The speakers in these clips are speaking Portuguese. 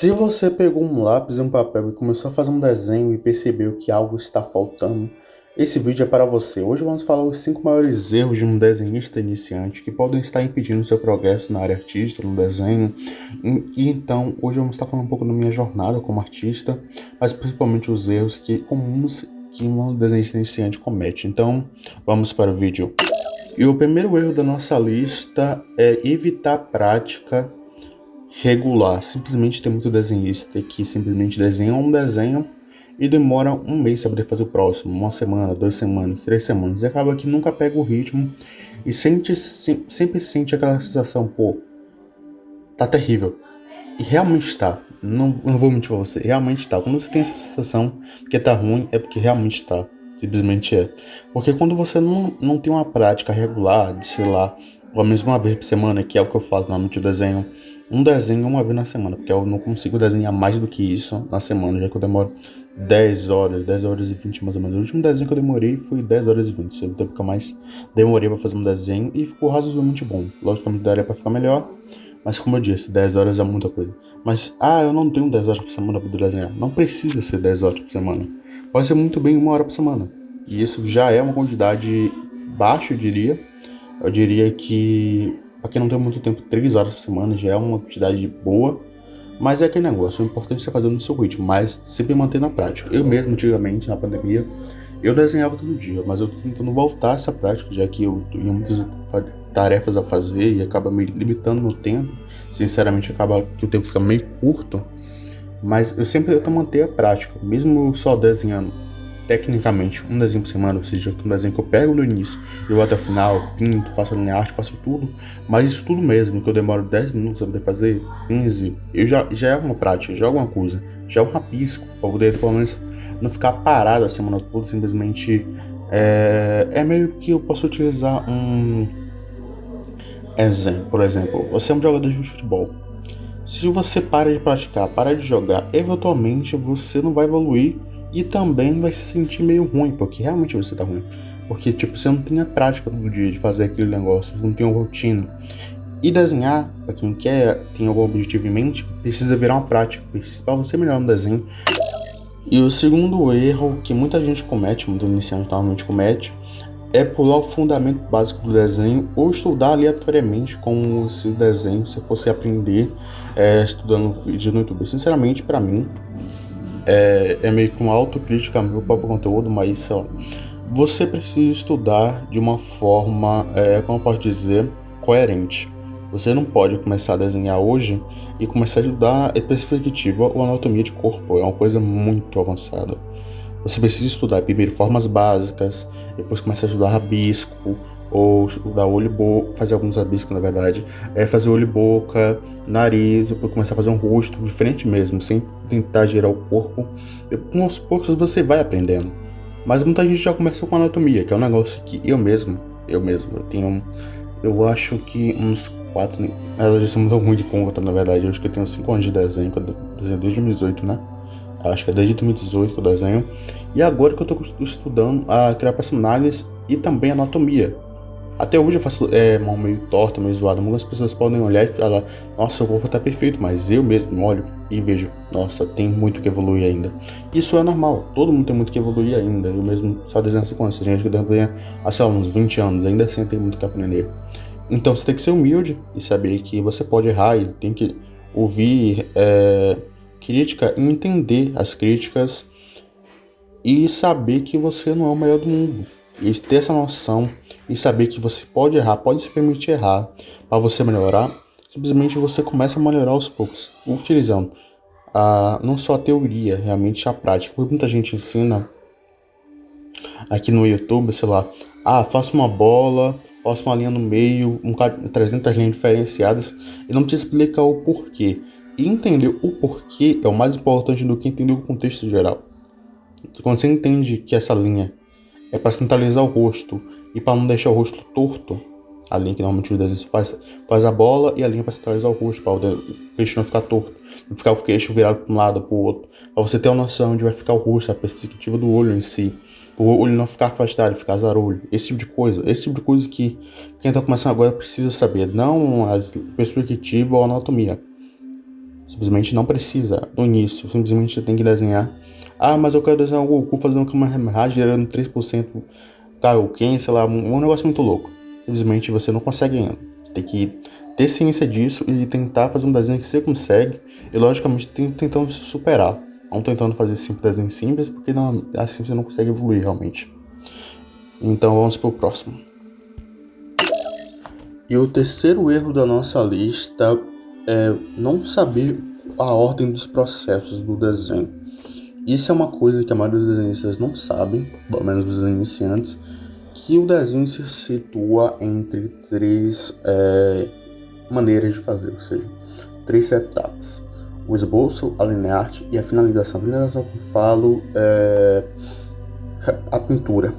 Se você pegou um lápis e um papel e começou a fazer um desenho e percebeu que algo está faltando, esse vídeo é para você. Hoje vamos falar os 5 maiores erros de um desenhista iniciante que podem estar impedindo seu progresso na área artística, no desenho. Então, hoje vamos estar falando um pouco da minha jornada como artista, mas principalmente os erros comuns que um desenhista iniciante comete. Então, vamos para o vídeo. E o primeiro erro da nossa lista é evitar prática regular. Simplesmente tem muito desenhista que simplesmente desenha um desenho e demora um mês para poder fazer o próximo, uma semana, 2 semanas, 3 semanas, e acaba que nunca pega o ritmo e sempre sente aquela sensação, pô, tá terrível. E realmente tá. Não vou mentir pra você, realmente tá. Quando você tem essa sensação que tá ruim, é porque realmente tá. Simplesmente é. Porque quando você não tem uma prática regular de, sei lá, pelo menos uma vez por semana, que é o que eu faço normalmente, eu desenho um desenho uma vez na semana, porque eu não consigo desenhar mais do que isso na semana, já que eu demoro 10 horas, 10 horas e 20 mais ou menos. O último desenho que eu demorei foi 10 horas e 20, o tempo que eu mais demorei pra fazer um desenho e ficou razoavelmente bom. Logicamente daria pra ficar melhor, mas como eu disse, 10 horas é muita coisa. Mas, eu não tenho 10 horas por semana para poder desenhar. Não precisa ser 10 horas por semana. Pode ser muito bem 1 hora por semana. E isso já é uma quantidade baixa, eu diria. Eu diria que, para quem não tem muito tempo, 3 horas por semana já é uma quantidade boa. Mas é aquele negócio, o importante é você fazer no seu ritmo, mas sempre manter na prática. Eu mesmo, antigamente, na pandemia, eu desenhava todo dia, mas eu tô tentando voltar a essa prática, já que eu tinha muitas tarefas a fazer e acaba me limitando no tempo. Sinceramente, acaba que o tempo fica meio curto, mas eu sempre tento manter a prática, mesmo só desenhando tecnicamente um desenho por semana, ou seja, um desenho que eu pego no início, eu vou até o final, pinto, faço a linha arte, faço tudo, mas isso tudo mesmo, que eu demoro 10 minutos para poder fazer, 15, já é uma prática, já é alguma coisa, já é um rabisco, para poder pelo menos não ficar parado a semana toda, simplesmente é meio que eu posso utilizar um exemplo, por exemplo, você é um jogador de futebol. Se você para de praticar, para de jogar, eventualmente você não vai evoluir e também vai se sentir meio ruim, porque realmente você tá ruim. Porque, tipo, você não tem a prática todo dia de fazer aquele negócio, você não tem uma rotina. E desenhar, pra quem quer, tem algum objetivo em mente, precisa virar uma prática, pra você melhorar no desenho. E o segundo erro que muita gente comete, muito iniciante normalmente comete, é pular o fundamento básico do desenho ou estudar aleatoriamente como se o desenho você fosse aprender estudando vídeo no YouTube. Sinceramente, para mim, é meio que uma autocrítica ao meu próprio conteúdo, mas sei lá, você precisa estudar de uma forma, como eu posso dizer, coerente. Você não pode começar a desenhar hoje e começar a estudar a perspectiva ou anatomia de corpo. É uma coisa muito avançada. Você precisa estudar primeiro formas básicas, depois começar a estudar rabisco, ou estudar olho e boca, fazer alguns rabiscos na verdade, fazer olho e boca, nariz, depois começar a fazer um rosto diferente mesmo, sem tentar girar o corpo. E aos poucos você vai aprendendo. Mas muita gente já começou com anatomia, que é um negócio que eu tenho, eu acho que uns 4, na verdade eu sou muito ruim de conta, na verdade, eu acho que eu tenho 5 anos de desenho, que eu desenho desde 2018, né? Acho que é desde 2018 que eu desenho. E agora que eu tô estudando a criar personagens e também anatomia. Até hoje eu faço mão meio torta, meio zoada. Muitas pessoas podem olhar e falar, nossa, seu corpo tá perfeito, mas eu mesmo olho e vejo, nossa, tem muito que evoluir ainda. Isso é normal, todo mundo tem muito que evoluir ainda. Eu mesmo só desenho 5 anos, tem gente que desenha há, sei lá, uns 20 anos, ainda assim tem muito que aprender. Então você tem que ser humilde e saber que você pode errar e tem que ouvir crítica e entender as críticas e saber que você não é o melhor do mundo. E ter essa noção e saber que você pode errar, pode se permitir errar para você melhorar. Simplesmente você começa a melhorar aos poucos, utilizando não só a teoria, realmente a prática. Porque muita gente ensina aqui no YouTube, sei lá, faça uma bola, faça uma linha no meio, 300 linhas diferenciadas, e não precisa explicar o porquê. E entender o porquê é o mais importante do que entender o contexto geral. Quando você entende que essa linha é para centralizar o rosto e para não deixar o rosto torto, a linha que normalmente os desenhos faz a bola e a linha para centralizar o rosto, para o queixo não ficar torto, não ficar o queixo virado para um lado ou para o outro, para você ter uma noção de vai ficar o rosto, a perspectiva do olho em si, o olho não ficar afastado, ficar zarolho, esse tipo de coisa que quem está começando agora precisa saber, não a perspectiva ou a anatomia. Simplesmente não precisa, no início, simplesmente você tem que desenhar. Ah, mas eu quero desenhar o Goku fazendo uma Kamehameha gerando 3% Kaioken, sei lá, um negócio muito louco. Simplesmente você não consegue ainda. Você tem que ter ciência disso e tentar fazer um desenho que você consegue e, logicamente, tentando se superar. Não tentando fazer desenho simples, porque não, assim você não consegue evoluir realmente. Então vamos pro próximo. E o terceiro erro da nossa lista é não saber a ordem dos processos do desenho. Isso é uma coisa que a maioria dos desenhistas não sabem, pelo menos os iniciantes, que o desenho se situa entre três maneiras de fazer, ou seja, três etapas. O esboço, a linha arte e a finalização. A finalização que eu falo é a pintura.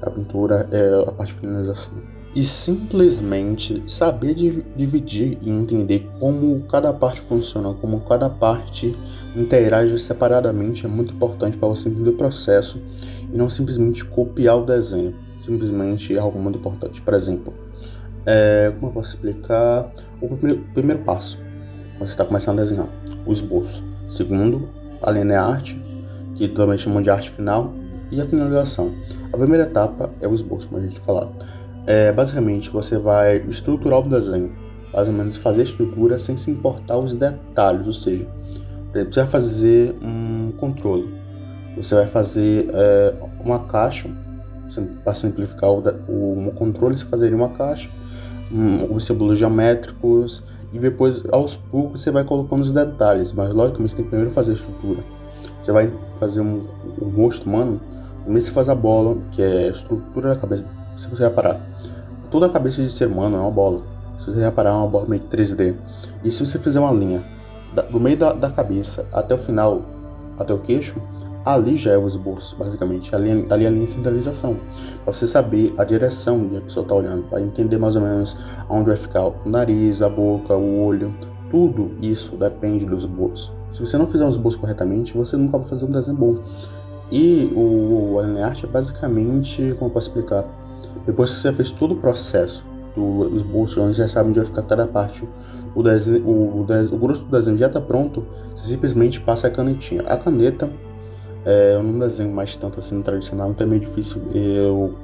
A pintura é a parte de finalização. E simplesmente saber dividir e entender como cada parte funciona, como cada parte interage separadamente é muito importante para você entender o processo e não simplesmente copiar o desenho. Simplesmente é algo muito importante. Por exemplo, como eu posso explicar? O primeiro passo, quando você está começando a desenhar, o esboço. Segundo, a linha arte, que também chamam de arte final, e a finalização. A primeira etapa é o esboço, como a gente falou. Basicamente, você vai estruturar o desenho, mais ou menos fazer a estrutura sem se importar os detalhes, ou seja, você vai fazer um controle, você vai fazer uma caixa, para simplificar o controle, você fazeria uma caixa, alguns símbolos geométricos, e depois, aos poucos, você vai colocando os detalhes, mas logicamente você tem que primeiro fazer a estrutura. Você vai fazer um rosto humano, primeiro você faz a bola, que é a estrutura da cabeça. Se você reparar, toda a cabeça de ser humano é uma bola. Se você reparar, é uma bola meio 3D. E se você fizer uma linha do meio da cabeça até o final, até o queixo, ali já é o esboço, basicamente. Ali é a linha de centralização. Para você saber a direção onde a pessoa está olhando, para entender mais ou menos onde vai ficar o nariz, a boca, o olho. Tudo isso depende do esboço. Se você não fizer um esboço corretamente, você nunca vai fazer um desenho bom. E a linha arte é basicamente, como eu posso explicar? Depois que você fez todo o processo do esboço, onde já sabe onde vai ficar cada parte, o grosso do desenho já está pronto, você simplesmente passa a canetinha. A caneta, eu não desenho mais tanto assim no tradicional, então é meio difícil eu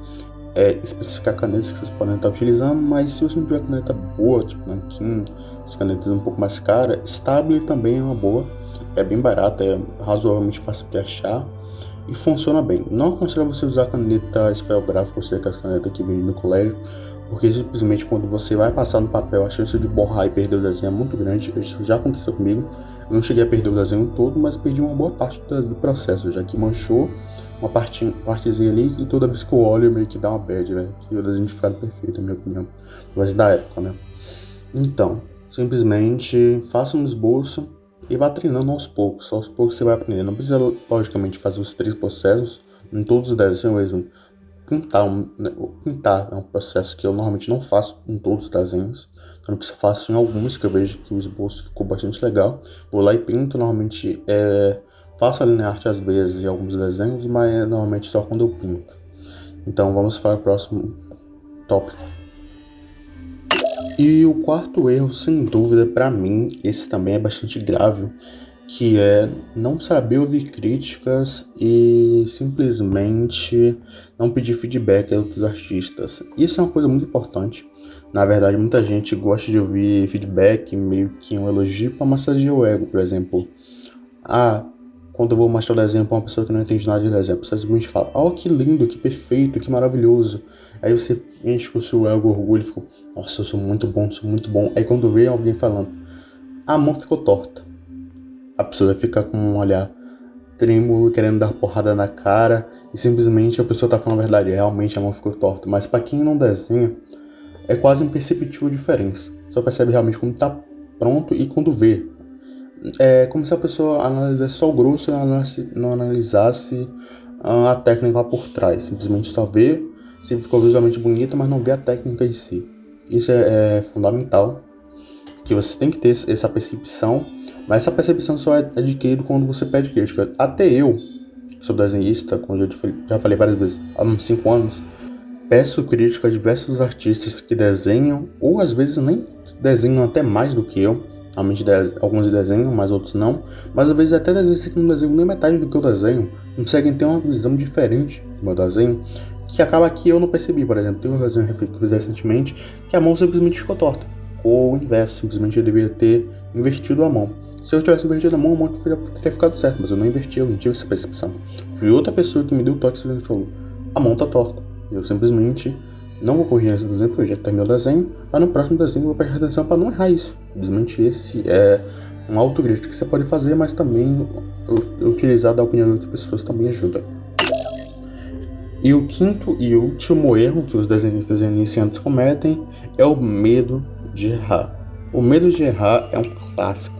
especificar canetas que vocês podem estar utilizando, mas se você não tiver caneta boa, tipo Nankin, as canetas um pouco mais caras, Stabile também é uma boa, é bem barata, é razoavelmente fácil de achar e funciona bem. Não aconselho você usar caneta esferográfica, ou seja, as canetas que vem no colégio, porque simplesmente quando você vai passar no papel, a chance de borrar e perder o desenho é muito grande. Isso já aconteceu comigo. Eu não cheguei a perder o desenho todo, mas perdi uma boa parte do processo, já que manchou uma partezinha ali e toda vez que eu olho meio que dá uma bad, velho. Que o desenho ficado perfeito, na minha opinião. Mas da época, né? Então, simplesmente faça um esboço e vá treinando aos poucos. Aos poucos você vai aprender. Não precisa, logicamente, fazer os 3 processos em todos os desenhos mesmo. Pintar é um processo que eu normalmente não faço em todos os desenhos, tanto que eu faço em alguns que eu vejo que o esboço ficou bastante legal. Vou lá e pinto, normalmente faço a linha arte às vezes em alguns desenhos, mas normalmente só quando eu pinto. Então vamos para o próximo tópico. E o quarto erro, sem dúvida, para mim, esse também é bastante grave, que é não saber ouvir críticas e simplesmente não pedir feedback a outros artistas. Isso é uma coisa muito importante. Na verdade, muita gente gosta de ouvir feedback, meio que um elogio para massagear o ego, por exemplo. Quando eu vou mostrar o desenho para uma pessoa que não entende nada de desenho, a pessoa simplesmente fala, oh, que lindo, que perfeito, que maravilhoso. Aí você enche com o seu ego, orgulho, e fica, nossa, eu sou muito bom, sou muito bom. Aí quando vê alguém falando, a mão ficou torta, a pessoa vai ficar com um olhar trêmulo, querendo dar porrada na cara, e simplesmente a pessoa tá falando a verdade, realmente a mão ficou torta. Mas para quem não desenha, é quase imperceptível a diferença. Só percebe realmente quando tá pronto e quando vê. É como se a pessoa analisasse só o grosso e não analisasse a técnica lá por trás. Simplesmente só vê se ficou visualmente bonita, mas não vê a técnica em si. Isso é fundamental, que você tem que ter essa percepção, mas essa percepção só é adquirida quando você pede crítica. Até eu, sou desenhista, como eu já falei várias vezes, há uns 5 anos, peço crítica a diversos artistas que desenham, ou às vezes nem desenham até mais do que eu, Realmente alguns desenham, mas outros não. Mas às vezes até desenhos que não desenham nem metade do que eu desenho, conseguem ter uma visão diferente do meu desenho, que acaba que eu não percebi. Por exemplo, tem um desenho que eu fiz recentemente que a mão simplesmente ficou torta. Ou o inverso, simplesmente eu deveria ter invertido a mão. Se eu tivesse invertido a mão teria ficado certo, mas eu não inverti, eu não tive essa percepção. Foi outra pessoa que me deu o toque e falou: a mão tá torta. Eu simplesmente não vou corrigir esse desenho, porque eu já terminei o desenho, mas no próximo desenho eu vou prestar atenção para não errar isso. Simplesmente esse é um autocrítico que você pode fazer, mas também utilizar da opinião de outras pessoas também ajuda. E o quinto e último erro que os desenhistas iniciantes cometem é o medo de errar. O medo de errar é um clássico.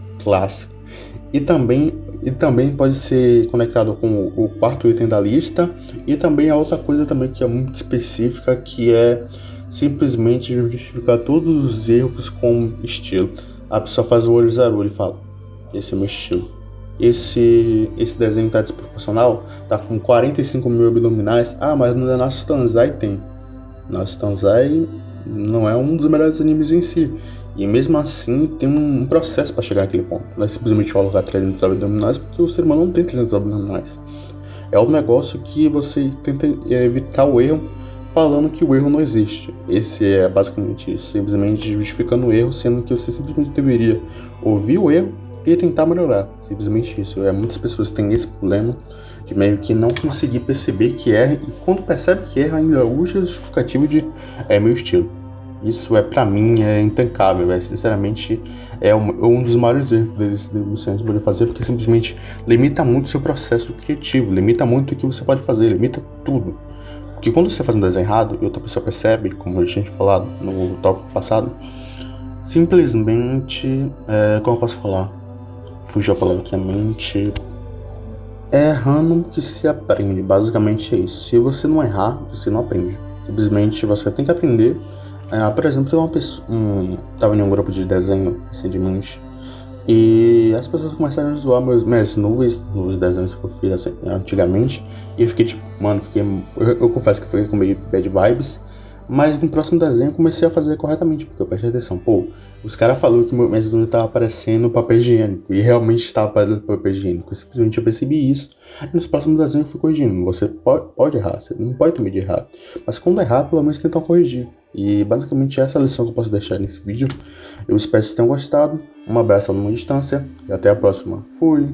E também pode ser conectado com o quarto item da lista, e também a outra coisa também que é muito específica, que é simplesmente justificar todos os erros com estilo. A pessoa faz o olho zaru e fala: esse é meu estilo. Esse desenho tá desproporcional, tá com 45 mil abdominais. Ah, mas no Nanatsu Taizai tem. Nanatsu Taizai não é um dos melhores animes em si. E mesmo assim tem um processo para chegar naquele ponto. Não é simplesmente colocar 300 abdominais, porque o ser humano não tem 300 abdominais. É um negócio que você tenta evitar o erro falando que o erro não existe. Esse é basicamente isso. Simplesmente justificando o erro, sendo que você simplesmente deveria ouvir o erro e tentar melhorar. Simplesmente isso. Muitas pessoas têm esse problema de meio que não conseguir perceber que erra, e quando percebe que erra ainda usa o justificativo de meu estilo. Isso pra mim é intancável, sinceramente é um dos maiores erros que você pode fazer, porque simplesmente limita muito o seu processo criativo, limita muito o que você pode fazer, limita tudo. Porque quando você faz um desenho errado e outra pessoa percebe, como a gente falado no tópico passado, simplesmente, como eu posso falar? Fugiu a palavra aqui, a mente. É errando que se aprende, basicamente é isso. Se você não errar, você não aprende. Simplesmente você tem que aprender. Por exemplo, tem uma pessoa, tava em um grupo de desenho recentemente, e as pessoas começaram a zoar minhas nuvens nos desenhos que eu fiz assim, antigamente, e eu fiquei tipo, mano, eu confesso que fiquei com meio bad vibes, mas no próximo desenho eu comecei a fazer corretamente, porque eu prestei atenção. Pô, os caras falaram que minhas nuvens estavam aparecendo papel higiênico, e realmente estava aparecendo papel higiênico. Simplesmente eu percebi isso, e nos próximos desenhos eu fui corrigindo. Você pode errar, você não pode ter medo de errar, mas quando errar, pelo menos tentar corrigir. E basicamente essa é a lição que eu posso deixar nesse vídeo. Eu espero que vocês tenham gostado. Um abraço a uma distância e até a próxima. Fui!